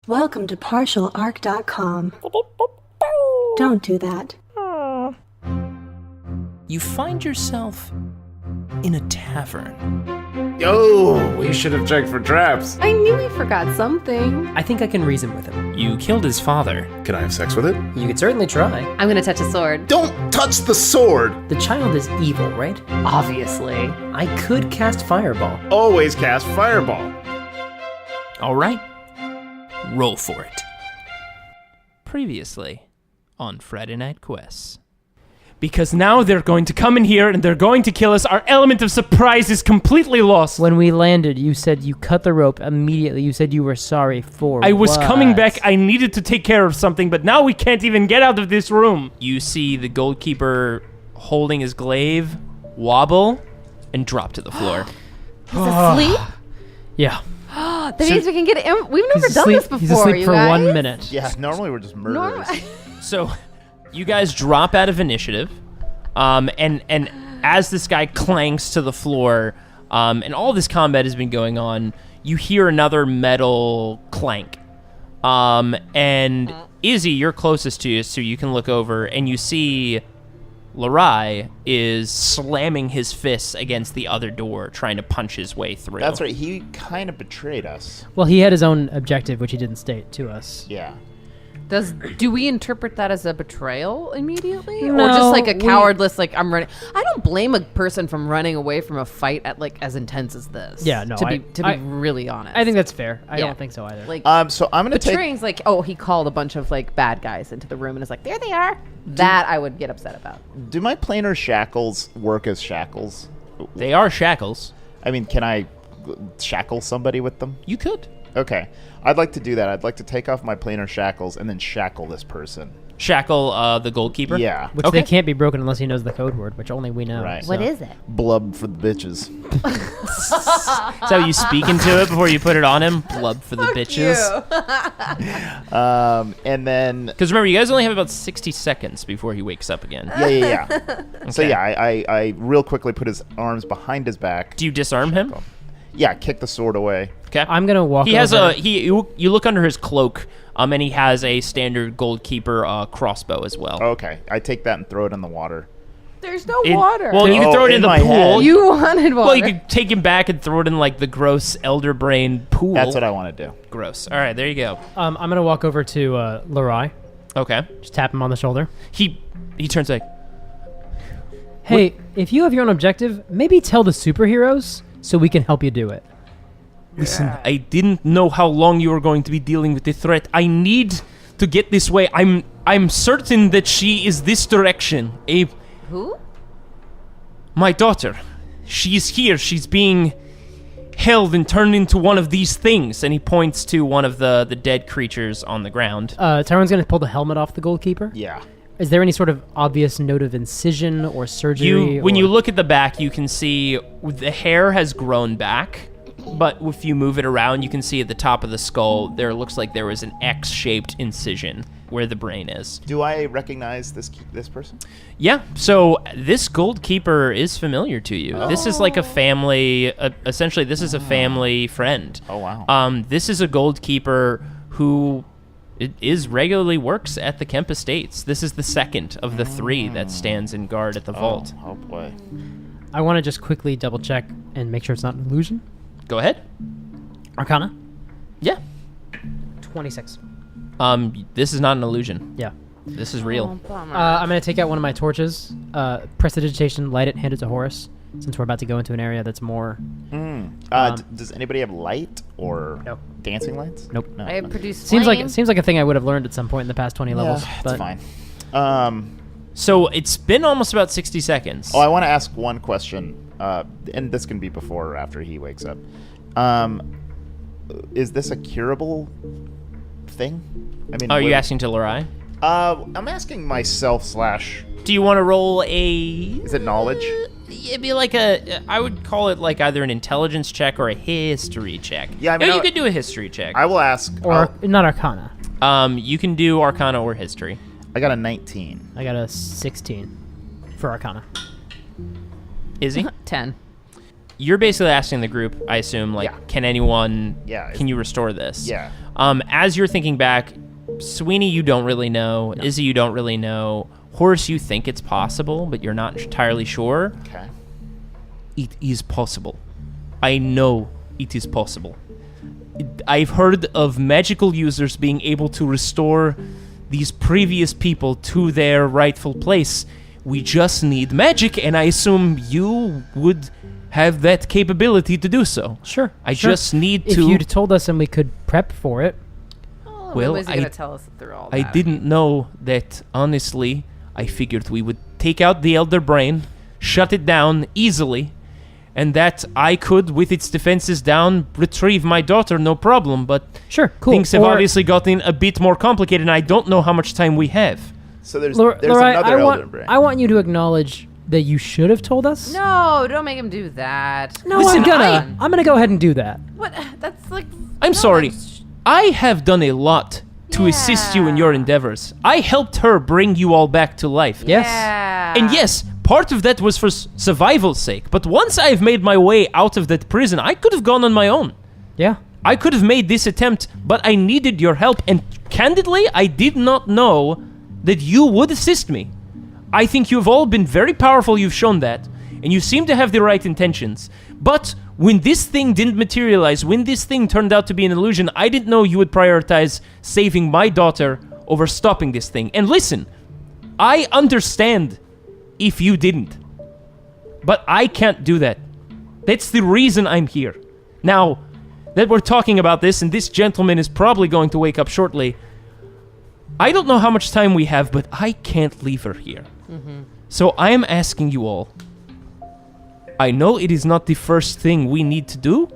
Welcome to partialarc.com. Don't do that. You find yourself in a tavern. Yo, we should have checked for traps. I knew he forgot something. I think I can reason with him. You killed his father. Can I have sex with it? You could certainly try. I'm gonna touch a sword. Don't touch the sword! The child is evil, right? Obviously. I could cast Fireball. Always cast fireball. All right. Roll for it. Previously on Friday Night Quests. Because now they're going to come in here and they're going to kill us. Our element of surprise is completely lost. When we landed, you said you cut the rope immediately. You said you were sorry for I was what? coming back. I needed to take care of something, but now we can't even get out of this room. You see the goalkeeper holding his glaive wobble and drop to the floor. He's asleep? Yeah. That means we can get him. We've never He's done asleep, this before, he's asleep you for guys. 1 minute. Yeah, normally we're just murderers. So you guys drop out of initiative, and as this guy clanks to the floor, and all this combat has been going on, you hear another metal clank. And Izzy, you're closest to you, so you can look over, and you see Larai is slamming his fists against the other door, trying to punch his way through. That's right, he kind of betrayed us. Well, he had his own objective, which he didn't state to us. Yeah. Do we interpret that as a betrayal immediately? No, or just like a we- cowardless, like, I'm running? I don't blame a person from running away from a fight at, like, as intense as this. Yeah, no, To I- be I- really honest. I think that's fair. I Yeah. don't think so either. Like, So I'm gonna take. betraying's like, oh, he called a bunch of, like, bad guys into the room and is like, there they are. That I would get upset about. Do my planar shackles work as shackles? They are shackles. I mean, can I shackle somebody with them? You could. Okay, I'd like to do that. I'd like to take off my planar shackles and then shackle this person. Shackle the goalkeeper? Yeah. Which Okay. they can't be broken unless he knows the code word, which only we know. Right. What is it? Blub for the bitches. That's how you speak into it before you put it on him? Blub for the bitches. And then Because remember, you guys only have about 60 seconds before he wakes up again. yeah. So Okay. yeah, I real quickly put his arms behind his back. Do you disarm him? Yeah, kick the sword away. Okay. I'm going to walk He has over. you look under his cloak, and he has a standard goalkeeper crossbow as well. Okay, I take that and throw it in the water. There's no In- water. Well, you can Oh, throw it in in the my pool. head. you wanted water. Well, you could take him back and throw it in like the gross elder brain pool. That's what I want to do. Gross. All right, there you go. I'm going to walk over to Larai. Okay. Just tap him on the shoulder. He turns like, Hey, if you have your own objective, maybe tell the superheroes so we can help you do it. listen, I didn't know how long you were going to be dealing with the threat. I need to get this way. I'm certain that she is this direction. Who? My daughter. She's here. She's being held and turned into one of these things. And he points to one of the dead creatures on the ground. Tyrone's going to pull the helmet off the goalkeeper. Yeah. Is there any sort of obvious note of incision or surgery? When or- you look at the back, you can see the hair has grown back. But if you move it around, you can see at the top of the skull, there looks like there was an X-shaped incision where the brain is. Do I recognize this person? Yeah, so this goalkeeper is familiar to you. This is like a family, essentially this is a family friend. Oh, wow. This is a goalkeeper who regularly works at the Kemp Estates. This is the second of the three that stands in guard at the vault. Oh boy. I want to just quickly double check and make sure it's not an illusion. Go ahead. Arcana? Yeah. 26. This is not an illusion. Yeah. This is real. I'm going to take out one of my torches, prestidigitation, light it, hand it to Horace, since we're about to go into an area that's more... Does anybody have light or No. dancing lights? Nope. No. I produced Seems flame. like a thing I would have learned at some point in the past 20 levels. Yeah, but it's fine. So it's been almost about 60 seconds. I want to ask one question, and this can be before or after he wakes up. Is this a curable thing? I mean, Are you asking to Larai? I'm asking myself / Do you want to roll a... Is it knowledge? It'd be like I would call it like either an intelligence check or a history check. Yeah, I mean, you could do a history check. I will ask. Or not Arcana. You can do Arcana or history. I got a 19. I got a 16 for Arcana. Izzy? 10. You're basically asking the group, I assume, like, Yeah. can anyone... Yeah, Can you restore this? Yeah. As you're thinking back, Sweeney, you don't really know. No. Izzy, you don't really know. Horace, you think it's possible, but you're not entirely sure. Okay. It is possible. I know it is possible. I've heard of magical users being able to restore these previous people to their rightful place. We just need magic, and I assume you would have that capability to do so. Sure. I just need if to... If you'd told us and we could prep for it. Well, was he going to tell us through all that? I didn't know that, honestly. I figured we would take out the Elder Brain, shut it down easily, and that I could, with its defenses down, retrieve my daughter, no problem. But sure, cool. Things have obviously gotten a bit more complicated, and I don't know how much time we have. So there's Laura, another Elder Brain. I want you to acknowledge that you should have told us. No, don't make him do that. No, Listen, I'm gonna go ahead and do that. What? That's like... I'm sorry. I have done a lot to assist you in your endeavors. I helped her bring you all back to life. Yes. Yeah. And yes, part of that was for survival's sake. But once I've made my way out of that prison, I could have gone on my own. Yeah. I could have made this attempt, but I needed your help. And candidly, I did not know that you would assist me. I think you've all been very powerful, you've shown that. And you seem to have the right intentions. But when this thing didn't materialize, when this thing turned out to be an illusion, I didn't know you would prioritize saving my daughter over stopping this thing. And listen, I understand if you didn't. But I can't do that. That's the reason I'm here. Now, that we're talking about this, and this gentleman is probably going to wake up shortly, I don't know how much time we have, but I can't leave her here. Mm-hmm. So I am asking you all, I know it is not the first thing we need to do,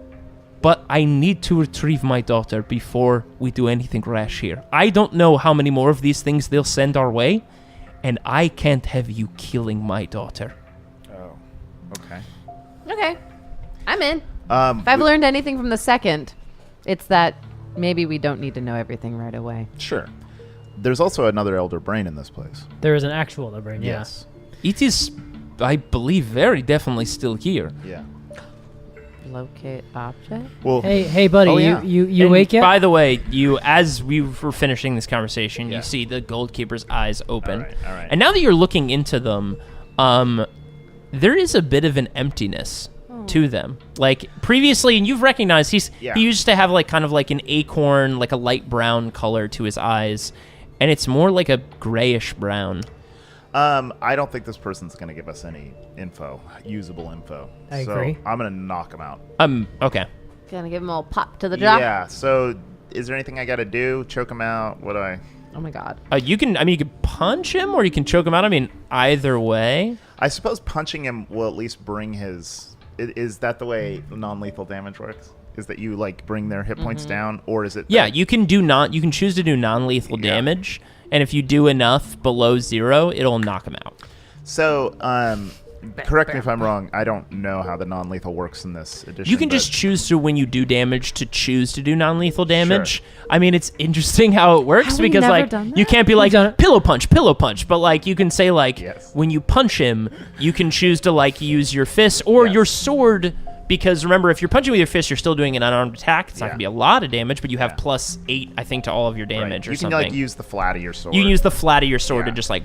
but I need to retrieve my daughter before we do anything rash here. I don't know how many more of these things they'll send our way, and I can't have you killing my daughter. Oh, okay. Okay. I'm in. If I've learned anything from the second, it's that maybe we don't need to know everything right away. Sure. There's also another Elder Brain in this place. There is an actual Elder Brain, Yes. It is, I believe, very definitely still here. Yeah. Locate object? Well, Hey, buddy, Oh, yeah. you And awake yet? by the way, as we were finishing this conversation, Yeah. you see the Goldkeeper's eyes open. All right. And now that you're looking into them, there is a bit of an emptiness to them. Like previously, and you've recognized he used to have like kind of like an acorn, like a light brown color to his eyes, and it's more like a grayish brown. I don't think this person's going to give us any usable info. I agree. I'm going to knock him out. Okay. Gonna give him a little pop to the jaw? Yeah, so is there anything I got to do? Choke him out? What do I... Oh my god. You can punch him or you can choke him out. I mean, either way. I suppose punching him will at least bring his... Is that the way non-lethal damage works? Is that you like bring their hit points down, or is it? Yeah, you can choose to do non-lethal damage, and if you do enough below 0, it'll knock him out. So, correct me if I'm wrong. I don't know how the non-lethal works in this edition. You can just choose to, when you do damage, to choose to do non-lethal damage. Sure. I mean, it's interesting how it works Have we because never like done that? you can't be like pillow punch, but like you can say like when you punch him, you can choose to like use your fist or your sword. Because remember, if you're punching with your fist, you're still doing an unarmed attack. It's not going to be a lot of damage, but you have +8, I think, to all of your damage or something. You can like use the flat of your sword. You can use the flat of your sword to just like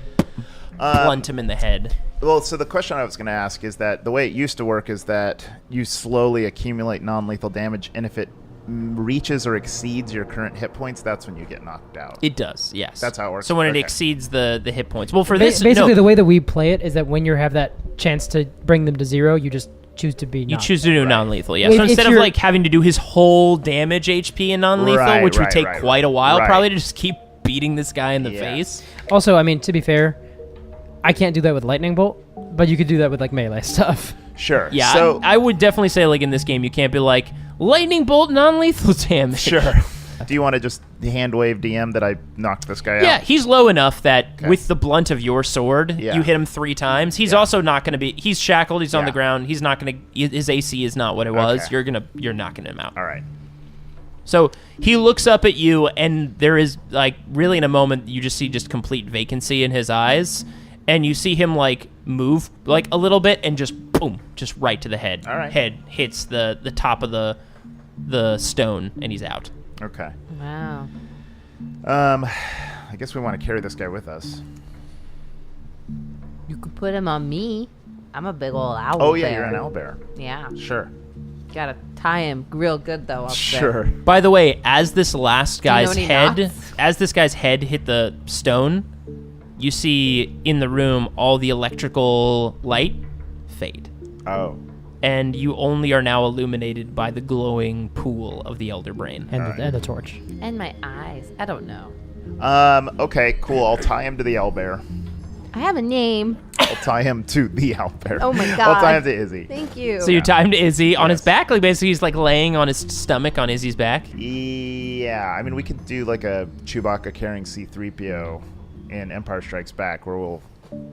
blunt him in the head. Well, so the question I was going to ask is that the way it used to work is that you slowly accumulate non-lethal damage, and if it reaches or exceeds your current hit points, that's when you get knocked out. It does, yes. That's how it works. So when it exceeds the hit points. Well, for this... Basically, the way that we play it is that when you have that chance to bring them to 0, you just choose to be You choose to do non-lethal, yeah. If So instead of like having to do his whole damage HP in non-lethal, which would take quite a while probably to just keep beating this guy in the face. Also, I mean, to be fair, I can't do that with lightning bolt, but you could do that with like melee stuff. Sure. Yeah, So I would definitely say like in this game, you can't be like, lightning bolt non-lethal damage. Sure. Do you want to just hand wave DM that I knocked this guy out? Yeah, he's low enough that with the blunt of your sword, you hit him 3 times. He's also not going to be... He's shackled. He's on the ground. He's not going to... His AC is not what it was. You're knocking him out. All right. So he looks up at you, and there is, like, really in a moment, you just see just complete vacancy in his eyes, and you see him, like, move, like, a little bit, and just, boom, just right to the head. All right. Head hits the top of the stone, and he's out. Okay. Wow. I guess we want to carry this guy with us. You could put him on me. I'm a big old owl. Oh, yeah, bear. you're an owlbear. Yeah. Sure. Gotta tie him real good though. Up Sure. There. By the way, as this last you know guy's any head, knots? as this guy's head hit the stone, you see in the room all the electrical light fade, Oh. and you only are now illuminated by the glowing pool of the Elder Brain. And the torch. And my eyes. I don't know. Okay, cool. I'll tie him to the owlbear. I have a name. I'll tie him to the owlbear. Oh my I'll God. tie him to Izzy. Thank you. So you tie him to Izzy on his Yes. back, like basically he's like laying on his stomach on Izzy's back. Yeah, I mean, we could do like a Chewbacca carrying C-3PO in Empire Strikes Back, where we'll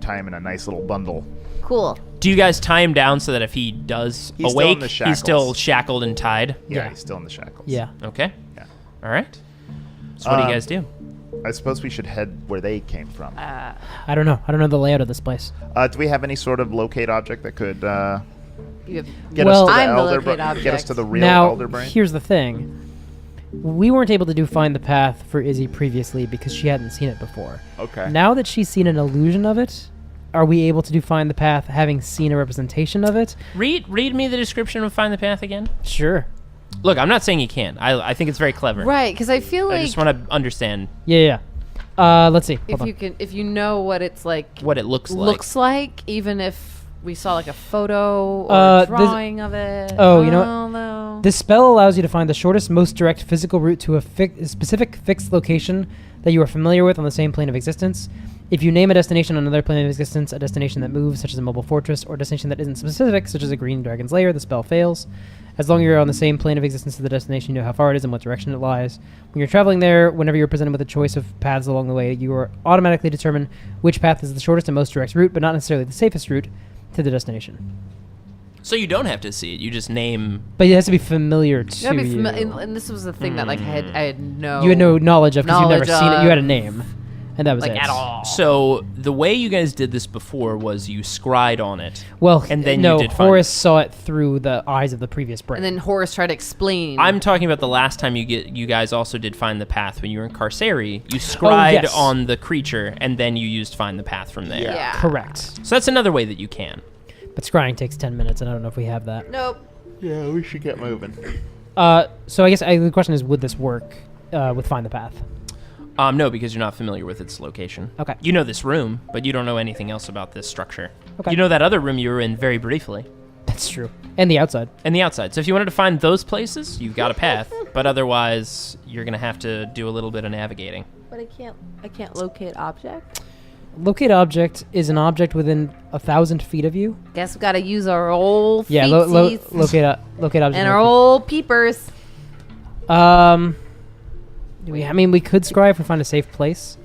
tie him in a nice little bundle. Cool. Do you guys tie him down so that if he does He's still in awake, the he's still shackles. shackled and tied? Yeah, Yeah. he's still in the shackles. Yeah. Okay. Yeah. All right. So what do you guys do? I suppose we should head where they came from. I don't know. I don't know the layout of this place. Do we have any sort of locate object that could You have, get Well- us to the I'm the elder locate get us object. to the real Now, elder brain? here's the thing. We weren't able to do Find the Path for Izzy previously because she hadn't seen it before. Okay. Now that she's seen an illusion of it, are we able to do Find the Path having seen a representation of it? Read me the description of Find the Path again. Sure. Look, I'm not saying you can't. I think it's very clever. right, because I feel I like just want to understand Yeah. Let's see. Hold on. if you know what it's like, what it looks like. even if we saw like a photo or Uh, a drawing of it. Oh, you know what? I don't know. This spell allows you to find the shortest, most direct physical route to a specific fixed location that you are familiar with on the same plane of existence. If you name a destination on another plane of existence, a destination that moves, such as a mobile fortress, or a destination that isn't specific, such as a green dragon's lair, the spell fails. As long as you're on the same plane of existence as the destination, you know how far it is and what direction it lies. When you're traveling there, whenever you're presented with a choice of paths along the way, you are automatically determine which path is the shortest and most direct route, but not necessarily the safest route to the destination. So you don't have to see it. You just name. But it has to be familiar to You gotta be you. and this was the thing that like I had no You had no knowledge of because you've never knowledge seen it. You had a of, name, and that was like it. at all. So the way you guys did this before was you scryed on it. Well, And then you no, did find Horace saw it through the eyes of the previous brain. And then Horace tried to explain. I'm talking about the last time you guys also did Find the Path when you were in Carceri. You scryed yes. on the creature, and then you used Find the Path from there. yeah. Correct. So that's another way that you can. But scrying takes 10 minutes, and I don't know if we have that. Nope. Yeah, we should get moving. So I guess the question is, would this work with Find the Path? No, because you're not familiar with its location. Okay. You know this room, but you don't know anything else about this structure. Okay. You know that other room you were in very briefly, That's true. And the outside. and the outside. So if you wanted to find those places, you've got a path. But otherwise, you're gonna have to do a little bit of navigating. But I can't locate object. Locate object is an object within 1,000 feet of you. Guess we gotta use our old Yeah, feetsies locate object. and our old peepers. We could scry if we find a safe place.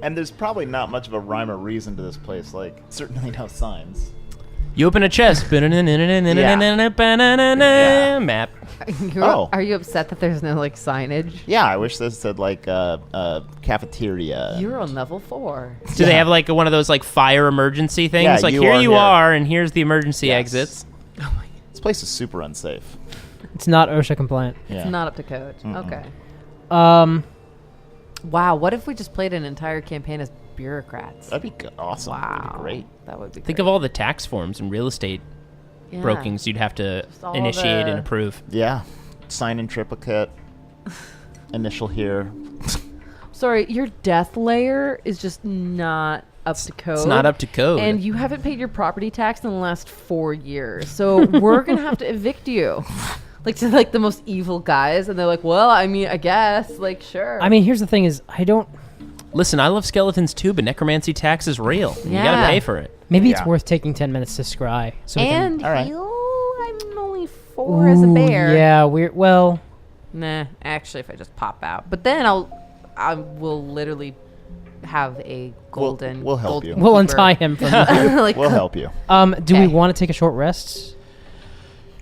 And there's probably not much of a rhyme or reason to this place. Like, certainly no signs. You open a chest. Map. Are you upset that there's no like signage? Yeah, I wish this said like cafeteria. You're on level 4. Do they have like one of those like fire emergency things? Yeah, like you here are you here. are, and here's the emergency Yes. exits. This place is super unsafe. It's not OSHA compliant. Yeah. It's not up to code. Okay. Um, Wow. What if we just played an entire campaign as bureaucrats? That'd be awesome. Wow. That'd be great. That would be. Think great. of all the tax forms and real estate Yeah. brokings you'd have to all initiate the- and approve. Yeah. Sign in triplicate. Initial here. Sorry, your death layer is just not up to code. It's not up to code. And you haven't paid your property tax in the last 4 years, so we're gonna have to evict you. Like to like the most evil guys, and they're like, "Well, I mean, I guess, like, sure." I mean, here's the thing: is I don't. Listen, I love skeletons too, but necromancy tax is real. You Yeah. gotta pay for it. Maybe it's Yeah. worth taking 10 minutes to scry. So we can, and All right. heal. I'm only 4 as a Ooh, bear. Yeah, well. Nah, actually, if I just pop out, but then I will literally have a golden. we'll help gold you. We'll keeper. untie him from. Like, We'll help you. Do we Okay. want to take a short rest?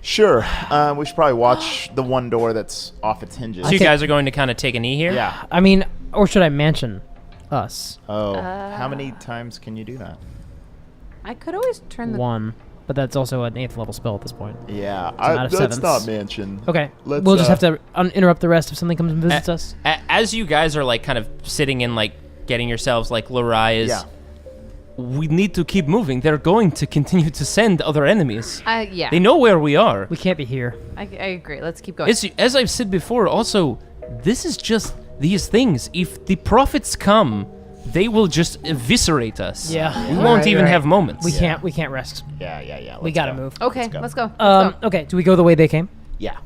Sure. We should probably watch the one door that's off its hinges. So you Okay. guys are going to kind of take a knee here? Yeah. I mean, or should I mention us? Oh, how many times can you do that? I could always turn the One. but that's also an 8th level spell at this point. Yeah, out of let's sevens. not mention. Okay, Let's, we'll just have to interrupt the rest if something comes and visits us. As you guys are like kind of sitting and like getting yourselves like Lorai is. Yeah. We need to keep moving. They're going to continue to send other enemies. Yeah. They know where we are. We can't be here. I agree. Let's keep going. As I've said before, also, this is just these things. If the prophets come, they will just eviscerate us. Yeah. We won't even have moments. We can't rest. Yeah. We gotta move. Okay, go. let's go. Okay, do we go the way they came? Yeah,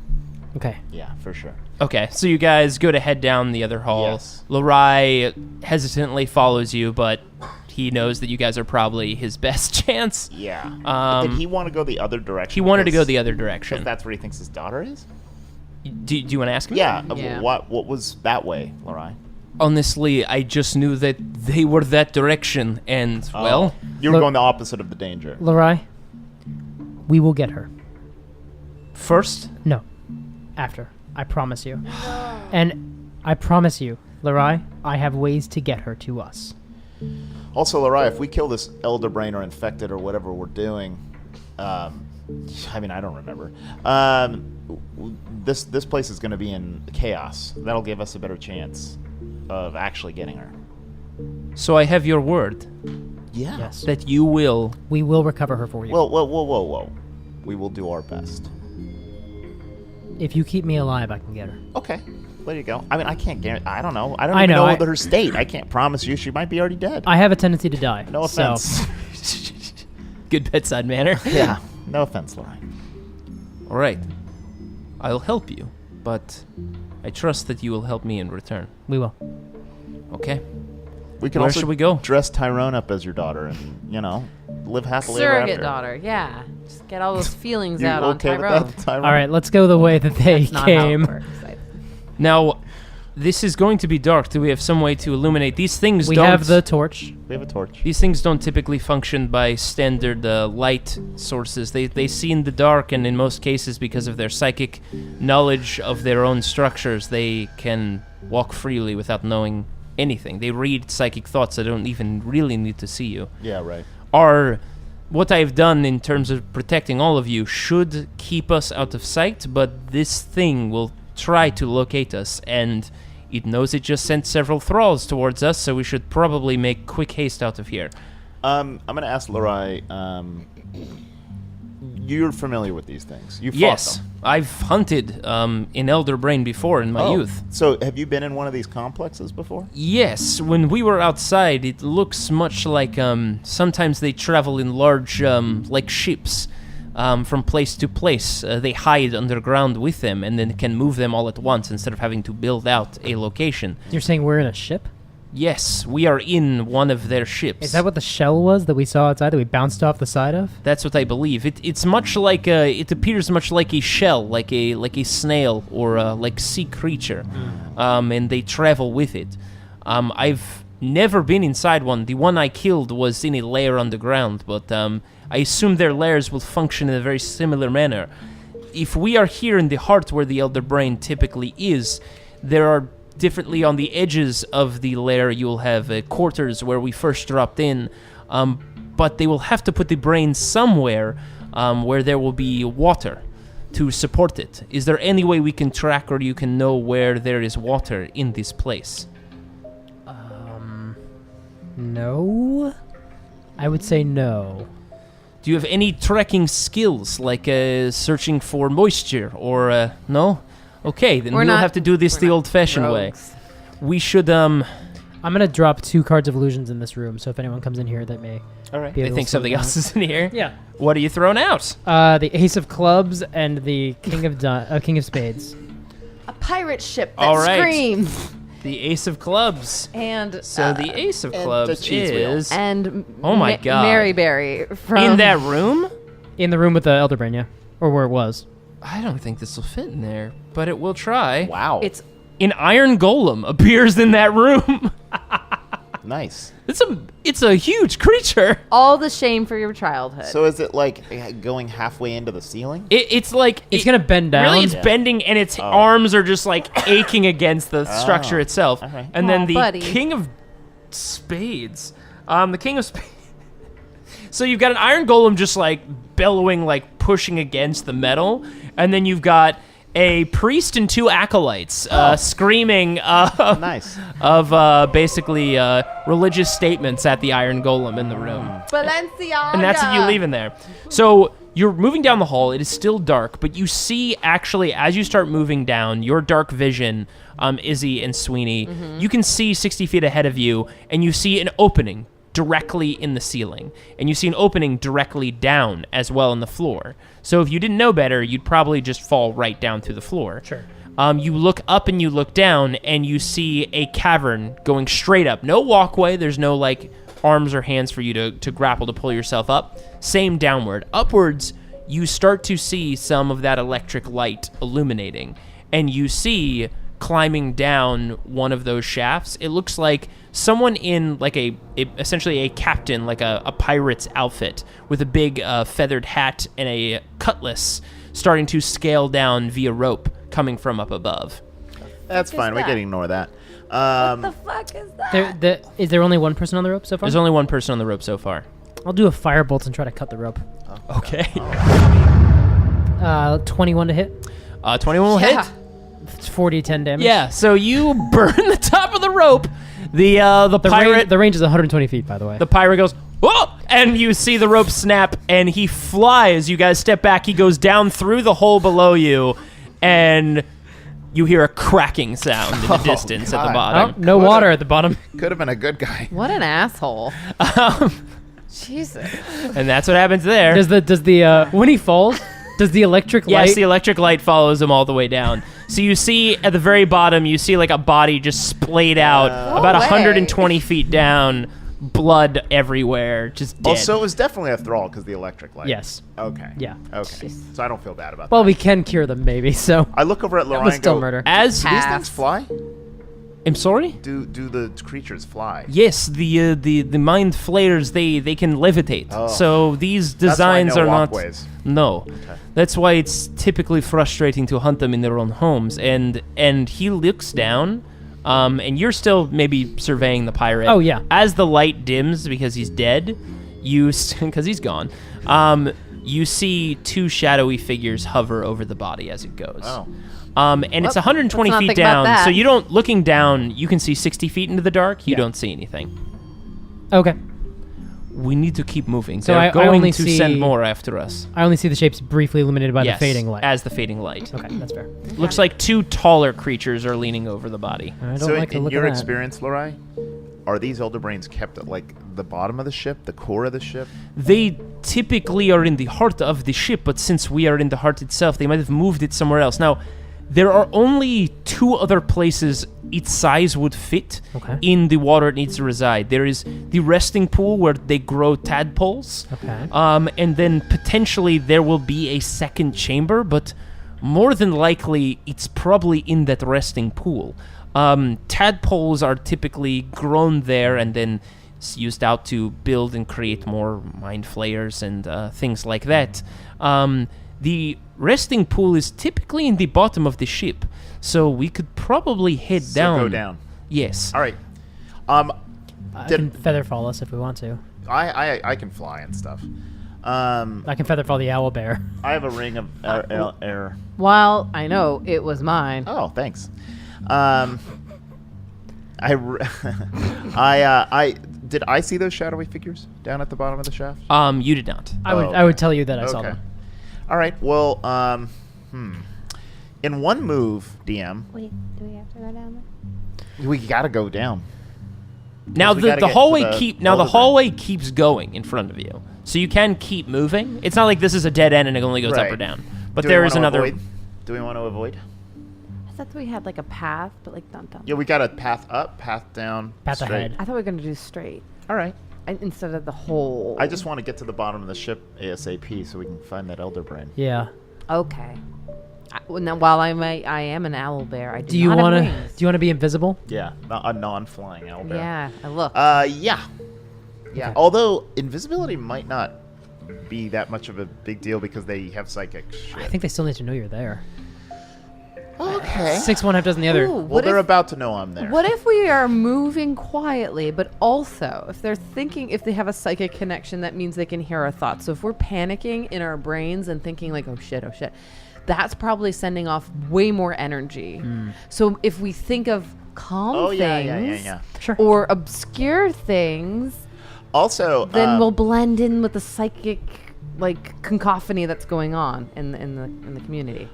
Okay. for sure. Okay, so you guys go to head down the other hall. Yes. Lorai hesitantly follows you, but he knows that you guys are probably his best chance. Yeah. Did he want to go the other direction? He wanted to go Because- the other because direction. that's where he thinks his daughter is. Do you want to ask him? Yeah. Yeah. What was that way, Lorai? Honestly, I just knew that they were that direction, and, well... you were Look- going the opposite of the danger. Lorai, we will get her. First, No. After. I promise you. And I promise you, Lorai, I have ways to get her to us. Also, Lorai, if we kill this elder brain or infected or whatever we're doing, I mean, I don't remember. This place is going to be in chaos. That'll give us a better chance of actually getting her. so I have your word Yeah. Yes. that you will... We will recover her for you. Whoa. We will do our best. If you keep me alive, I can get her. Okay. There you go. I mean, I can't guarantee. I don't know. I don't I even know, know her state. I can't promise you she might be already dead. I have a tendency to die. No so- offense. Good bedside manner. Yeah. No offense, Lorai. All right. I'll help you, but I trust that you will help me in return. We will. Okay? We can Where also should we go? dress Tyrone up as your daughter and, live happily ever Surrogate after. daughter. Yeah. Just get all those feelings You out on okay Tyrone. with that, Tyrone? All right, let's go the way that they That's not came. how it works. Now, this is going to be dark. Do we have some way to illuminate? These things We don't... have the torch. We have a torch. These things don't typically function by standard light sources. They see in the dark, and in most cases, because of their psychic knowledge of their own structures, they can walk freely without knowing anything. They read psychic thoughts that don't even really need to see you. Yeah, right. What I've done in terms of protecting all of you should keep us out of sight, but this thing will try to locate us, and it knows it just sent several thralls towards us, so we should probably make quick haste out of here. I'm going to ask Lorai, you're familiar with these things. You fought Yes, them. I've hunted in Elder Brain before in my youth. So have you been in one of these complexes before? Yes, when we were outside, it looks much like sometimes they travel in large, like ships, from place to place. They hide underground with them and then can move them all at once instead of having to build out a location. You're saying we're in a ship? Yes, we are in one of their ships. Is that what the shell was that we saw outside that we bounced off the side of? That's what I believe. It's much like it appears much like a shell, like a snail or like sea creature, and they travel with it. I've never been inside one. The one I killed was in a lair underground, but I assume their lairs will function in a very similar manner. If we are here in the heart where the Elder Brain typically is, there are differently on the edges of the lair. You'll have quarters where we first dropped in, but they will have to put the brain somewhere where there will be water to support it. Is there any way we can track or you can know where there is water in this place? No. I would say no. Do you have any tracking skills, like searching for moisture, or no? Okay, then we'll have to do this the old-fashioned way. We should, I'm gonna drop 2 cards of illusions in this room, so if anyone comes in here, that may. All right. be I able think to something see else is in here. Yeah. What are you throwing out? The Ace of Clubs and the King of Spades. A pirate ship that All right. screams. The Ace of Clubs. And So the Ace of and the Clubs cheese wheel. is and Oh my God. Maryberry from in that room? In the room with the Elder Brain, yeah, or where it was. I don't think this will fit in there, but it will try. Wow. It's An iron golem appears in that room. nice. It's a huge creature. all the shame for your childhood. So is it like going halfway into the ceiling? It's like It's gonna bend down. Really, it's bending, and its arms are just like aching against the structure itself. okay. And then Aw, the buddy. King of Spades, the King of Spades. So you've got an iron golem just like bellowing, like pushing against the metal, and then you've got a priest and 2 acolytes screaming Nice. of basically religious statements at the iron golem in the room. Balenciaga. And that's what you leave in there. So you're moving down the hall. It is still dark, but you see, actually, as you start moving down, your dark vision, Izzy and Sweeney, you can see 60 feet ahead of you, and you see an opening directly in the ceiling. And you see an opening directly down as well in the floor. So if you didn't know better, you'd probably just fall right down through the floor. Sure. You look up and you look down, and you see a cavern going straight up. No walkway. There's no, like, arms or hands for you to grapple to pull yourself up. Same downward. Upwards, you start to see some of that electric light illuminating. And you see, climbing down one of those shafts, it looks like someone in, like, essentially a captain, like a pirate's outfit, with a big feathered hat and a cutlass, starting to scale down via rope coming from up above. That's is fine. We that? can ignore that. What the fuck is that? Is there only one person on the rope so far? There's only one person on the rope so far. I'll do a firebolt and try to cut the rope. Okay. 21 to hit. 21 will hit. It's 40-10 damage. Yeah, so you burn the top of the rope. The pirate... The range is 120 feet, by the way. The pirate goes, whoa! And you see the rope snap, and he flies. You guys step back. He goes down through the hole below you, and you hear a cracking sound in the distance at the God. bottom. Oh, no water at the bottom. Could have been a good guy. What an asshole. Jesus. And that's what happens there. Does the when he falls, does the electric light? Yes, the electric light follows him all the way down. So you see at the very bottom, you see like a body just splayed out about No way. 120 feet down, blood everywhere, just dead. Also, it was definitely a thrall because the electric light. Yes. Okay. Yeah. Okay. So I don't feel bad about Well, that. we can cure them, maybe. So I look over at that Lorraine was and still go, murder. As do these things fly? I'm sorry? Do the creatures fly? Yes, the mind flayers they can levitate. Oh. So these That's why designs no are walkways. not. No, that's why it's typically frustrating to hunt them in their own homes. And he looks down, and you're still maybe surveying the pirate. Oh, yeah. As the light dims because he's dead, because he's gone. You see 2 shadowy figures hover over the body as it goes. Oh. And it's 120 let's not feet think about down, that. so you don't. Looking down, you can see 60 feet into the dark. You don't see anything. Okay. We need to keep moving. So They're I going only to see- send more after us. I only see the shapes briefly illuminated by Yes, the fading light. as the fading light. Okay, that's fair. Looks like 2 taller creatures are leaning over the body. I don't So like the in look your of that. experience, Lorai, are these elder brains kept at like the bottom of the ship, the core of the ship? They typically are in the heart of the ship, but since we are in the heart itself, they might have moved it somewhere else. Now, there are only 2 other places its size would fit Okay. in the water it needs to reside. There is the resting pool where they grow tadpoles. Okay. And then potentially there will be a second chamber, but more than likely it's probably in that resting pool. Tadpoles are typically grown there and then used out to build and create more mind flayers and things like that. The resting pool is typically in the bottom of the ship, so we could probably head So down. go down. Yes. All right. I can feather fall us if we want to. I can fly and stuff. I can feather fall the owl bear. I have a ring of air. While I know it was mine. Oh, thanks. I did I see those shadowy figures down at the bottom of the shaft? You did not. I would tell you that I saw Okay. them. All right. Well, in one move, DM, Wait, do we have to go down there? we gotta go down. Now we the gotta get to hallway the the elder hallway keeps going in front of you, so you can keep moving. It's not like this is a dead end and it only goes up Right. or down. But Do we there is wanna another. avoid? Do we want to avoid? I thought we had like a path, but like dun dun. Yeah, we got a path up, path down, Path straight. ahead. I thought we were going to do straight All right. instead of the hole. I just want to get to the bottom of the ship ASAP so we can find that elder brain. Yeah. Okay. Now, while I am an owl bear, I do, Do you not want have to? wings. Do you want to be invisible? Yeah, a non-flying owlbear. Yeah, I look. Yeah. Okay. Although invisibility might not be that much of a big deal because they have psychic shit. I think they still need to know you're there. Okay. 6 one, half dozen the other. Ooh, Well, what they're if, about to know I'm there. what if we are moving quietly, but also if they're thinking, if they have a psychic connection, that means they can hear our thoughts. So if we're panicking in our brains and thinking like, oh shit, that's probably sending off way more energy. So if we think of calm things Sure. or obscure things, Also, then we'll blend in with the psychic like cacophony that's going on in the community.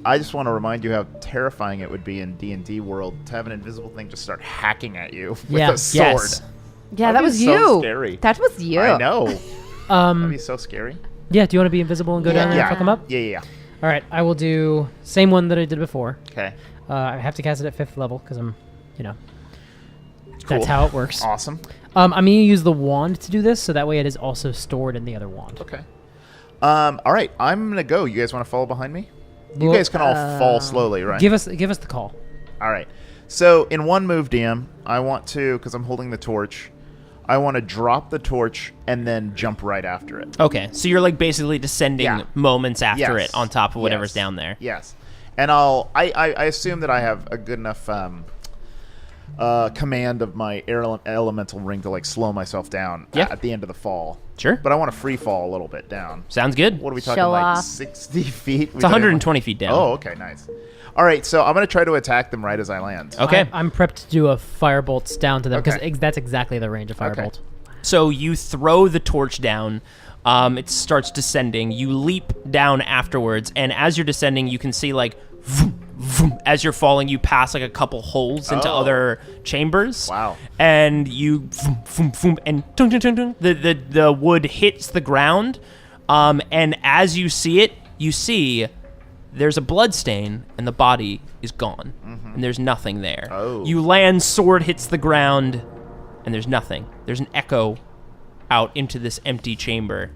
I just want to remind you how terrifying it would be in D&D world to have an invisible thing just start hacking at you with Yeah. a sword. Yes. Yeah, That'd that be was so you. scary. That was you. I know. That'd be Um, so scary. yeah, do you want to be invisible and go down there and fuck them up? Yeah. All right, I will do same one that I did before. Okay. I have to cast it at 5th level because I'm, Cool. that's how it works. Awesome. I'm going to use the wand to do this, so that way it is also stored in the other wand. Okay. All right. I'm gonna go. You guys want to follow behind me? You Well, guys can all fall slowly, right? Give us the call. All right. So in one move, DM, I want to, because I'm holding the torch, I want to drop the torch and then jump right after it. Okay, so you're like basically descending moments after Yes. it on top of whatever's Yes. down there. Yes. And I assume that I have a good enough command of my elemental ring to like slow myself down Yeah. at the end of the fall. Sure. But I want to free fall a little bit down. Sounds good. What are we talking, Show like off. 60 feet? It's 120 feet down. Oh, okay, nice. All right, so I'm going to try to attack them right as I land. Okay. I'm prepped to do a firebolts down to them because Okay. that's exactly the range of Okay. firebolt. So you throw the torch down. It starts descending. You leap down afterwards, and as you're descending, you can see like, vroom, vroom, as you're falling, you pass like a couple holes into Oh. other chambers. Wow. And you, vroom, vroom, vroom, and tung, tung, tung, tung, the wood hits the ground. And as you see it, you see there's a blood stain, and the body is gone, and there's nothing there. Oh. You land, sword hits the ground, and there's nothing. There's an echo out into this empty chamber.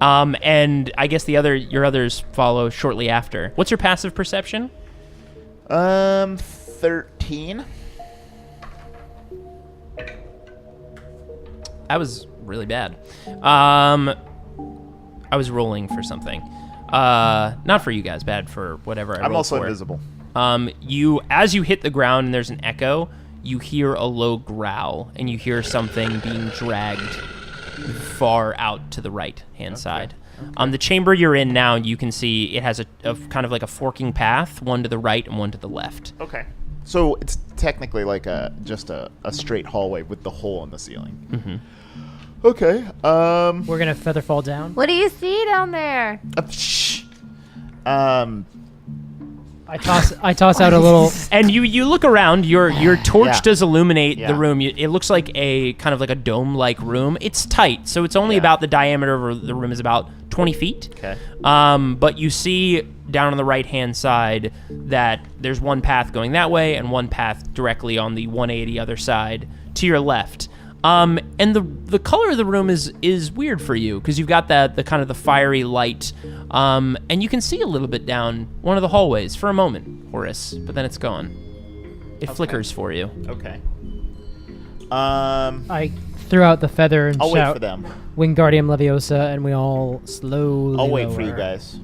And I guess your others follow shortly after. What's your passive perception? 13. That was really bad. I was rolling for something. Not for you guys, bad for whatever I rolled I'm also for. invisible. As you hit the ground and there's an echo, you hear a low growl, and you hear something being dragged far out to the right-hand side. The chamber you're in now, you can see it has a kind of like a forking path, one to the right and one to the left. Okay. So it's technically like just a straight hallway with the hole in the ceiling. Mm-hmm. Okay. We're gonna feather fall down. What do you see down there? Shh. I toss out a little. And you look around. Your torch Yeah. does illuminate Yeah. the room. It looks like a kind of like a dome-like room. It's tight, so it's only Yeah. about the diameter of the room is about 20 feet. Okay. But you see down on the right-hand side that there's one path going that way and one path directly on the 180 other side to your left. And the color of the room is weird for you because you've got the kind of the fiery light, and you can see a little bit down one of the hallways for a moment, Horace, but then it's gone. It flickers for you. Okay. I threw out the feather and I'll wait shout, for them. Wingardium Leviosa, and we all slowly I'll wait for you lower. guys.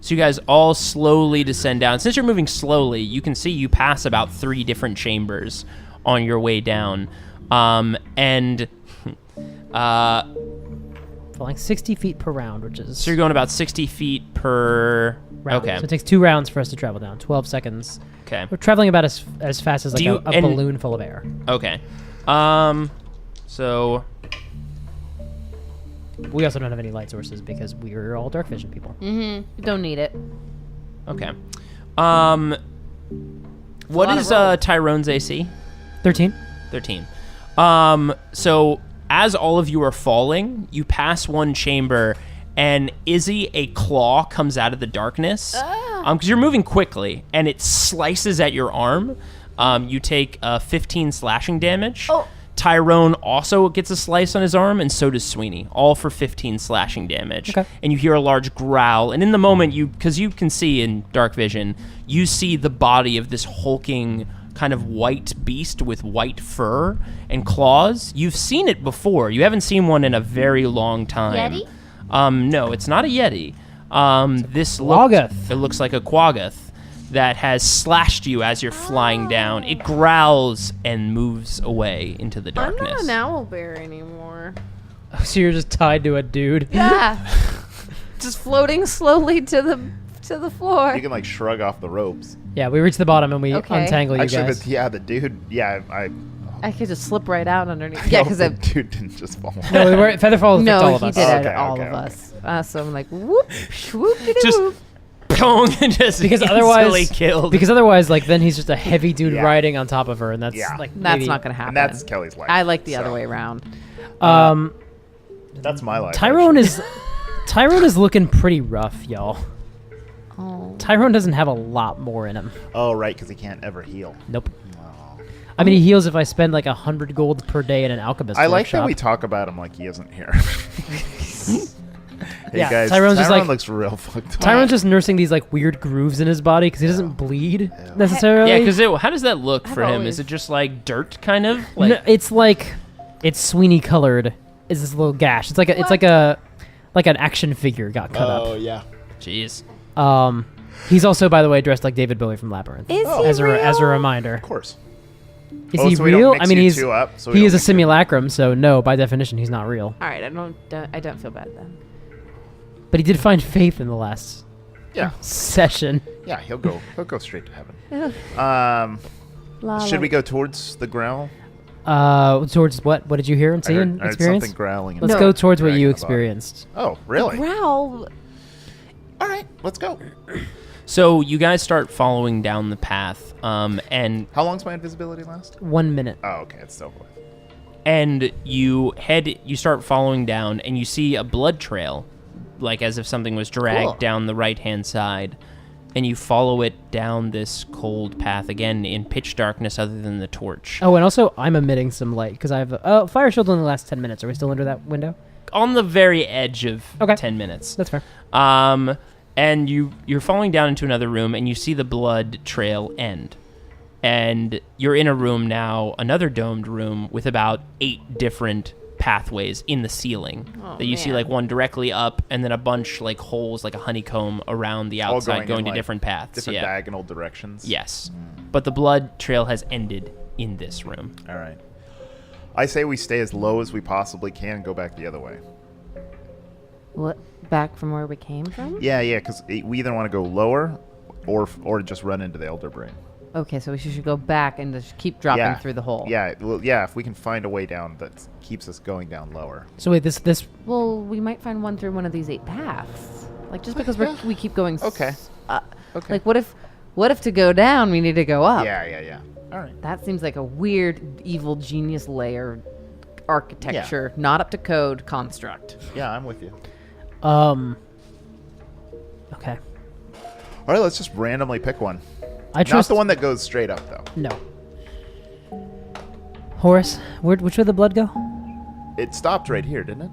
So you guys all slowly descend down. Since you're moving slowly, you can see you pass about 3 different chambers on your way down. And Falling 60 feet per round, which is so you're going about 60 feet per... round. Okay. So it takes 2 rounds for us to travel down. 12 seconds. Okay. We're traveling about as fast as like Do you- a and- balloon full of air. Okay. So... We also don't have any light sources because we're all dark vision people. Mm-hmm. Don't need it. Okay. What lot is of roll. Tyrone's AC? 13. 13. So as all of you are falling, you pass one chamber, and Izzy, a claw comes out of the darkness. Because you're moving quickly, and it slices at your arm. You take 15 slashing damage. Oh. Tyrone also gets a slice on his arm, and so does Sweeney, all for 15 slashing damage. Okay. And you hear a large growl, and in the moment, because you can see in dark vision, you see the body of this hulking kind of white beast with white fur and claws. You've seen it before. You haven't seen one in a very long time. Yeti? No, it's not a yeti. Quaggoth. It looks like a quaggoth that has slashed you as you're flying down. It growls and moves away into the I'm darkness. not an owl bear anymore. So you're just tied to a dude. Yeah. Just floating slowly to the floor. You can like shrug off the ropes. Yeah, we reach the bottom and we Okay. untangle you Actually, guys. the dude. Yeah, I could just slip right out underneath. Yeah, because the dude didn't just fall. No, Featherfall affected all no, of he us. did Oh, it okay, all okay, of okay. us. So I'm like, whoop, whoop, Just whoop. just Because instantly otherwise, killed. like then he's just a heavy dude Yeah. riding on top of her, and that's Yeah. like That's maybe- not gonna happen. And that's Kelly's life. I like the so other way around. That's my life. Tyrone actually. Tyrone is looking pretty rough, y'all. Oh. Tyrone doesn't have a lot more in him. Oh, right, because he can't ever heal. Nope. I mean, he heals if I spend like 100 gold per day in an alchemist I like workshop. that we talk about him like he isn't here. Hey Yeah, guys, Tyrone's just Tyrone like- looks real fucked up. Tyrone's just nursing these like weird grooves in his body because he doesn't bleed necessarily. yeah, because how does that look for him? always- Is it just like dirt, kind of? Like, No, it's Sweeney colored. Is this little gash? It's like an action figure got cut up. yeah. jeez. He's also, by the way, dressed like David Bowie from Labyrinth. Is Oh. he as a real? reminder. Of course. Is Oh, he so we don't real? mix I mean, you he's two up, so we he don't is a mix you up. simulacrum, so no, by definition, he's not real. All right, I don't feel bad then. But he did find faith in the last Yeah, session. yeah. He'll go straight to heaven. La, Should we go towards the growl? Towards what? What did you hear and see and I heard experience? something growling. Let's and go towards what dragging you the body. experienced. Oh, really? growl? All right, let's go. So you guys start following down the path, and How long's my invisibility last? 1 minute. Oh, okay, it's still. you start following down, and you see a blood trail, like as if something was dragged Cool. down the right-hand side, and you follow it down this cold path again in pitch darkness other than the torch. Oh, and also I'm emitting some light because I have a fire shield in the last 10 minutes. Are we still under that window? On the very edge of Okay. 10 minutes. That's fair. And you're falling down into another room, and you see the blood trail end. And you're in a room now, another domed room, with about 8 different pathways in the ceiling. Oh, that you see, man. like, one directly up, and then a bunch, like, holes, like a honeycomb around the All outside, going in, to like, different paths. Different Yeah. diagonal directions. Yes. But the blood trail has ended in this room. All right. I say we stay as low as we possibly can and go back the other way. What? Back from where we came from? Yeah, because we either want to go lower or just run into the Elder Brain. Okay, so we should go back and just keep dropping Yeah. through the hole. Yeah, well, yeah, if we can find a way down that keeps us going down lower. So wait, this Well, we might find one through one of these 8 paths. Like just because Yeah. we keep going. Okay. Okay. Like what if to go down we need to go up? Yeah. All right. That seems like a weird evil genius layer architecture, not up to code construct. Yeah, I'm with you. okay. All right, let's just randomly pick one. I Not trust the one that goes straight up, though. No. Horace, which way the blood go? It stopped right here, didn't it?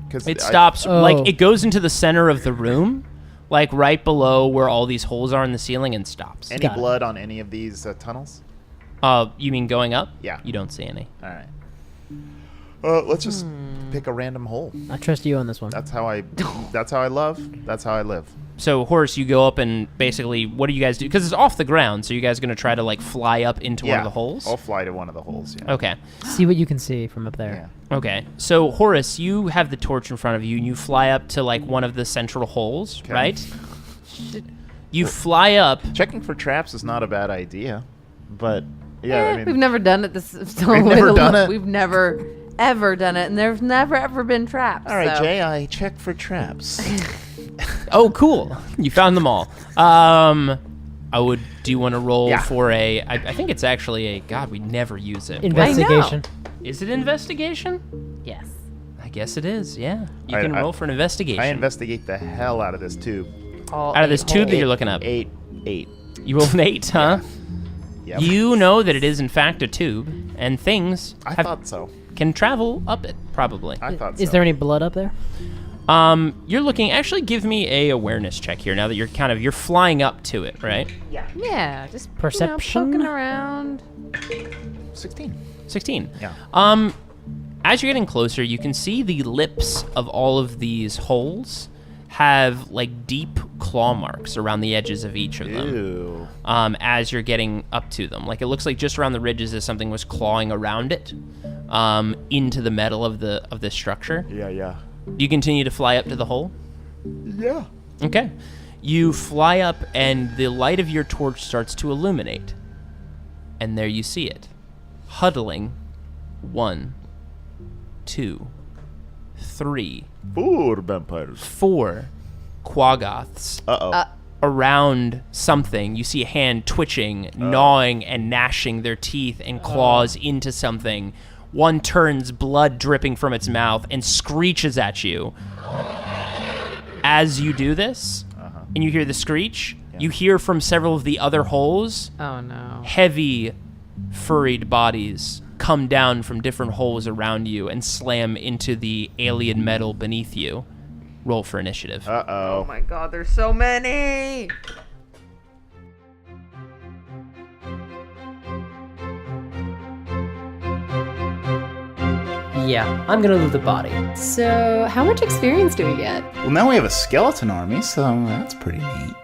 Because It stops, like, Oh. it goes into the center of the room, like right below where all these holes are in the ceiling, and stops. Any Got it. blood on any of these tunnels? You mean going up? Yeah. You don't see any. All right. Let's just pick a random hole. I trust you on this one. That's how I. That's how I love. That's how I live. So, Horace, you go up and basically, what do you guys do? Because it's off the ground, so you guys going to try to, like, fly up into one of the holes? I'll fly to one of the holes. Yeah. Okay. See what you can see from up there. Yeah. Okay. So, Horace, you have the torch in front of you, and you fly up to, like, one of the central holes, Okay. right? You fly up. Checking for traps is not a bad idea, but yeah, I mean, We've never done it this. We've never done it? We've never ever done it, and there's never ever been traps. all right, so. Jay, I check for traps. Oh, cool. You found them all. Do you want to roll Yeah. for I think it's actually a, God, we never use it. Investigation. Is it investigation? Yes. I guess it is, yeah. You All right, can roll for an investigation. I investigate the hell out of this tube. All Out of this 8 tube that holes. you're looking up. Eight. You rolled an 8, huh? Yep. You know that it is, in fact, a tube, and things I thought so. can travel up it, probably. I thought so. Is there any blood up there? You're looking, actually give me a awareness check here, now that you're flying up to it, right? Yeah, just Perception? poking around. 16? 16. Yeah. As you're getting closer, you can see the lips of all of these holes have like deep claw marks around the edges of each of them. Ew. As you're getting up to them. Like it looks like just around the ridges as something was clawing around it into the metal of the structure. Yeah. Do you continue to fly up to the hole? Yeah. Okay. You fly up and the light of your torch starts to illuminate. And there you see it. Huddling. 1, 2, 3, 4 vampires. 4 quaggoths Uh-oh. around something. You see a hand twitching, gnawing, and gnashing their teeth and claws into something. One turns, blood dripping from its mouth, and screeches at you. As you do this, and you hear the screech, you hear from several of the other holes, Oh no. heavy, furried bodies come down from different holes around you and slam into the alien metal beneath you. Roll for initiative. Oh Uh-oh. my god, there's so many! Yeah, I'm gonna loot the body. So, how much experience do we get? Well, now we have a skeleton army, so that's pretty neat.